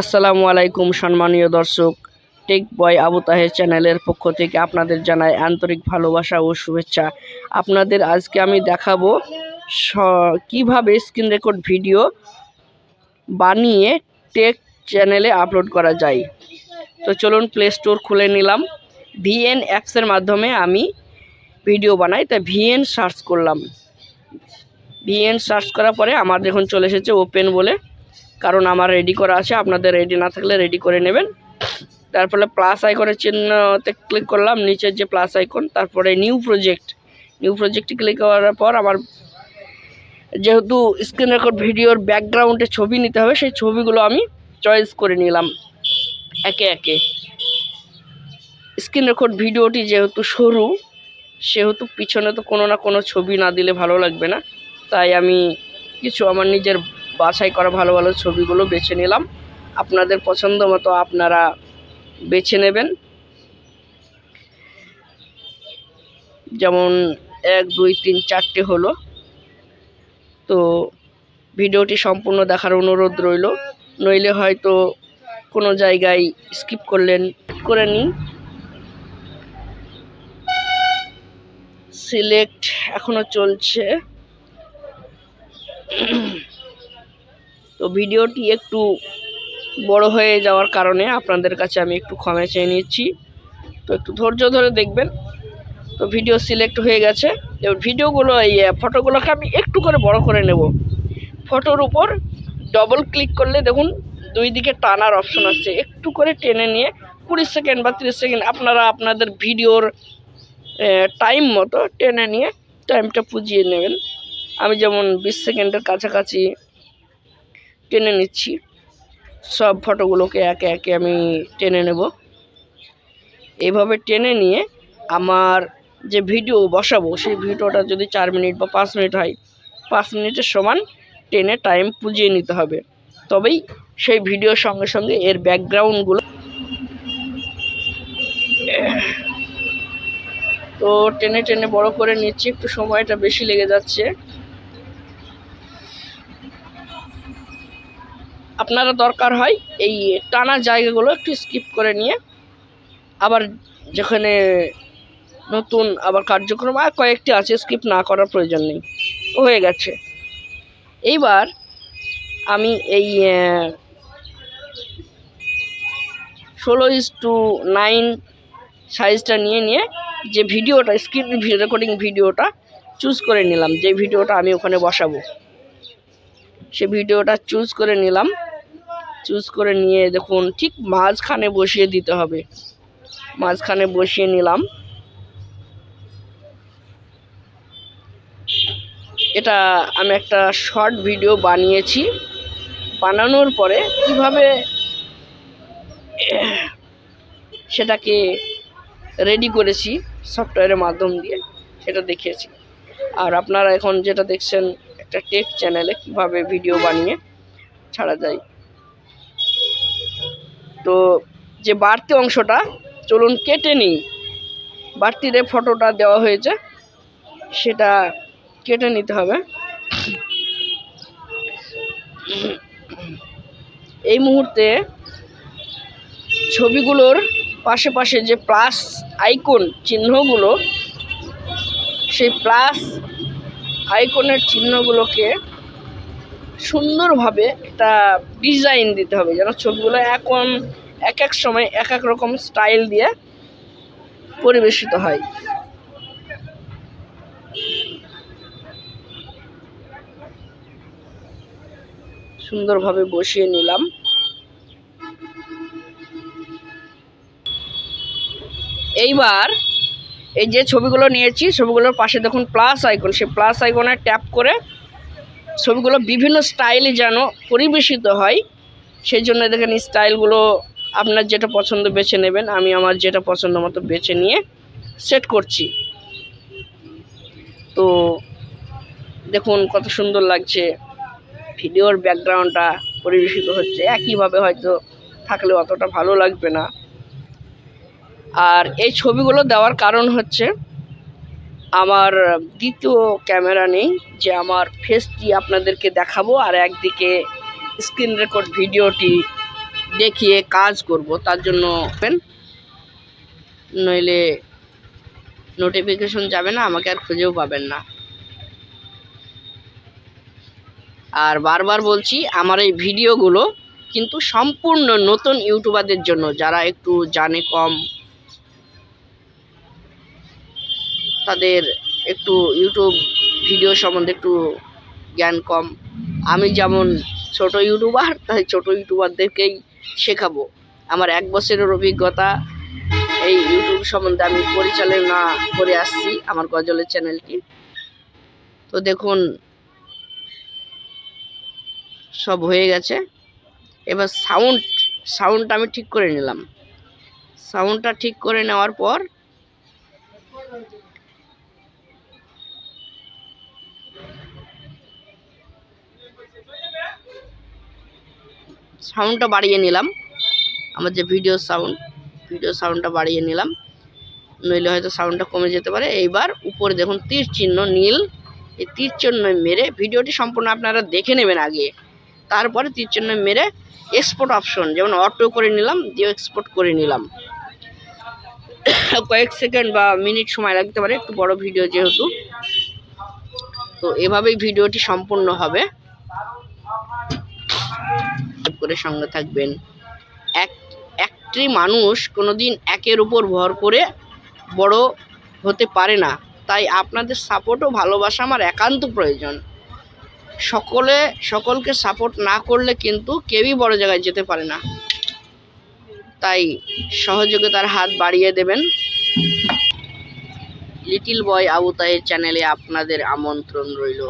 আসসালামু আলাইকুম সম্মানীয় দর্শক, টেক বয় আবু তাহের চ্যানেলের পক্ষ থেকে আপনাদের জানাই আন্তরিক ভালোবাসা ও শুভেচ্ছা। আপনাদের আজকে আমি দেখাবো কিভাবে স্ক্রিন রেকর্ড ভিডিও বানিয়ে টেক চ্যানেলে আপলোড করা যায়। তো চলুন প্লে স্টোর খুলে নিলাম। ভিএন অ্যাপসের মাধ্যমে আমি ভিডিও বানাই, তাই ভিএন সার্চ করলাম। ভিএন সার্চ করার পরে আমার দেখুন চলে এসেছে ওপেন বলে, কারণ আমার রেডি করা আছে। আপনাদের রেডি না থাকলে রেডি করে নেবেন। তারপরে প্লাস আইকনের চিহ্নতে ক্লিক করলাম, নিচের যে প্লাস আইকন, তারপরে নিউ প্রজেক্টে ক্লিক করার পর আমার যেহেতু স্ক্রিন রেকর্ড ভিডিওর ব্যাকগ্রাউন্ডে ছবি নিতে হবে, সেই ছবিগুলো আমি চয়েস করে নিলাম একে একে। স্ক্রিন রেকর্ড ভিডিওটি যেহেতু সরু, সেহেতু পিছনে তো কোনো না কোনো ছবি না দিলে ভালো লাগবে না, তাই আমি কিছু আমার নিজের বাছাই করা ভালো ভালো ছবিগুলো বেছে নিলাম। আপনাদের পছন্দ মতো আপনারা বেছে নেবেন। যেমন 1 2 3 4টে হলো। তো ভিডিওটি সম্পূর্ণ দেখার অনুরোধ রইল, নইলে হয়তো কোনো জায়গায় স্কিপ করে নিন। সিলেক্ট এখনো চলছে। তো ভিডিওটি একটু বড় হয়ে যাওয়ার কারণে আপনাদের কাছে আমি একটু ক্ষমা চেয়ে নিচ্ছি, তো একটু ধৈর্য ধরে দেখবেন। তো ভিডিও সিলেক্ট হয়ে গেছে। এবার ভিডিওগুলো ফটোগুলোকে আমি একটু করে বড় করে নেব। ফটোর উপর ডবল ক্লিক করলে দেখুন দুই দিকে টানার অপশন আছে, একটু করে টেনে নিয়ে 20 সেকেন্ড বা 30 সেকেন্ড আপনারা আপনাদের ভিডিওর টাইম মতো টেনে নিয়ে টাইমটা পুজিয়ে নেবেন। আমি যেমন 20 সেকেন্ডের কাছাকাছি টেনে নিচ্ছি। সব ফটোগুলোকে একে একে আমি টেনে নেব। এইভাবে টেনে নিয়ে আমার যে ভিডিও বসাবো, সেই ভিডিওটা যদি 4 মিনিট বা 5 মিনিট হয়, 5 মিনিটের সমান টেনে টাইম পুজিয়ে নিতে হবে। তবেই সেই ভিডিওর সঙ্গে সঙ্গে এর ব্যাকগ্রাউন্ডগুলো। তো টেনে টেনে বড় করে নিচ্ছি, একটু সময়টা বেশি লেগে যাচ্ছে। আপনারা দরকার হয় এই টানা জায়গাগুলো একটু স্কিপ করে নিয়ে আবার যেখানে নতুন আবার কার্যক্রম আর কয়েকটি আছে, স্কিপ না করার প্রয়োজন নেই, হয়ে গেছে। এইবার আমি এই 16:9 সাইজটা নিয়ে যে ভিডিওটা স্ক্রিন রেকর্ডিং ভিডিওটা চুজ করে নিলাম, যে ভিডিওটা আমি ওখানে বসাবো, সে ভিডিওটা চুজ করে নিলাম। চুজ করে নিয়ে দেখুন ঠিক মাঝখানে বসিয়ে দিতে হবে। মাঝখানে বসিয়ে নিলাম। এটা আমি একটা শর্ট ভিডিও বানিয়েছি। বানানোর পরে কিভাবে সেটাকে রেডি করেছি সফটওয়্যারের মাধ্যম দিয়ে, সেটা দেখিয়েছি। আর আপনারা এখন যেটা দেখছেন, একটা টেক চ্যানেলে কিভাবে ভিডিও বানিয়ে ছাড়া যায়। তো যে বাড়তি অংশটা চলুন কেটে নিই। বাড়তি যে ফটোটা দেওয়া হয়েছে সেটা কেটে নিতে হবে। এই মুহূর্তে ছবিগুলোর পাশে পাশে যে প্লাস আইকন চিহ্নগুলো, সেই প্লাস আইকনের চিহ্নগুলোকে সুন্দরভাবে একটা ডিজাইন দিতে হবে, যেন ছবিগুলো এখন এক এক সময় এক এক রকম স্টাইল দিয়ে পরিবেশিত হয়। সুন্দরভাবে বসিয়ে নিলাম। এইবার এই যে ছবিগুলো নিয়েছি, ছবিগুলোর পাশে দেখুন প্লাস আইকন, সেই প্লাস আইকনে ট্যাপ করে ছবিগুলো বিভিন্ন স্টাইলে যেন পরিবেশিত হয়, সেই জন্য দেখেন স্টাইলগুলো আপনার যেটা পছন্দ বেছে নেবেন। আমি আমার যেটা পছন্দ মতো বেছে নিয়ে সেট করছি। তো দেখুন কত সুন্দর লাগছে, ভিডিওর ব্যাকগ্রাউন্ডটা পরিবেশিত হচ্ছে। একইভাবে হয়তো থাকলে অতটা ভালো লাগবে না। আর এই ছবিগুলো দেওয়ার কারণ হচ্ছে আমার দ্বিতীয় ক্যামেরা নেই, যে আমার ফেসটি আপনাদেরকে দেখাবো আর একদিকে স্ক্রিন রেকর্ড ভিডিওটি দেখিয়ে কাজ করব, তার জন্য নইলে নোটিফিকেশন যাবে না, আমাকে আর খুঁজেও পাবেন না। আর বারবার বলছি, আমার এই ভিডিওগুলো কিন্তু সম্পূর্ণ নতুন ইউটিউবারদের জন্য, যারা একটু জানে কম, তাদের একটু ইউটিউব ভিডিও সম্বন্ধে একটু জ্ঞান কম। আমি যেমন ছোট ইউটিউবার, তাই ছোট ইউটিউবারদেরকেই শেখাবো। আমার 1 বছরের অভিজ্ঞতা এই ইউটিউব সম্বন্ধে আমি পরিচালনা করে আসছি আমার গজলের চ্যানেলটি। তো দেখুন সব হয়ে গেছে। এবার সাউন্ডটা আমি ঠিক করে নিলাম। সাউন্ডটা ঠিক করে নেওয়ার পর সাউন্ডটা বাড়িয়ে নিলাম। আমার যে ভিডিও সাউন্ডটা বাড়িয়ে নিলাম, নইলে হয়তো সাউন্ডটা কমে যেতে পারে। এইবার উপরে দেখুন তীর চিহ্ন নীল, এই তীর চিহ্ন মেরে ভিডিওটি সম্পূর্ণ আপনারা দেখে নেবেন আগে, তারপরে তীর চিহ্ন মেরে এক্সপোর্ট অপশন, যেমন অটো করে নিলাম, দিয়ে এক্সপোর্ট করে নিলাম। কয়েক সেকেন্ড বা মিনিট সময় লাগতে পারে, একটু বড় ভিডিও যেহেতু। তো এভাবেই ভিডিওটি সম্পূর্ণ হবে। করে সঙ্গে থাকবেন। একটি মানুষ কোনোদিন একের উপর ভর করে বড় হতে পারে না, তাই আপনাদের সাপোর্ট ও ভালোবাসা আমার একান্ত প্রয়োজন। সকলকে সাপোর্ট না করলে কিন্তু কেউই বড় জায়গায় যেতে পারে না, তাই সহযোগিতার হাত বাড়িয়ে দেবেন। লিটল বয় আবু তাহের চ্যানেলে আপনাদের আমন্ত্রণ রইল।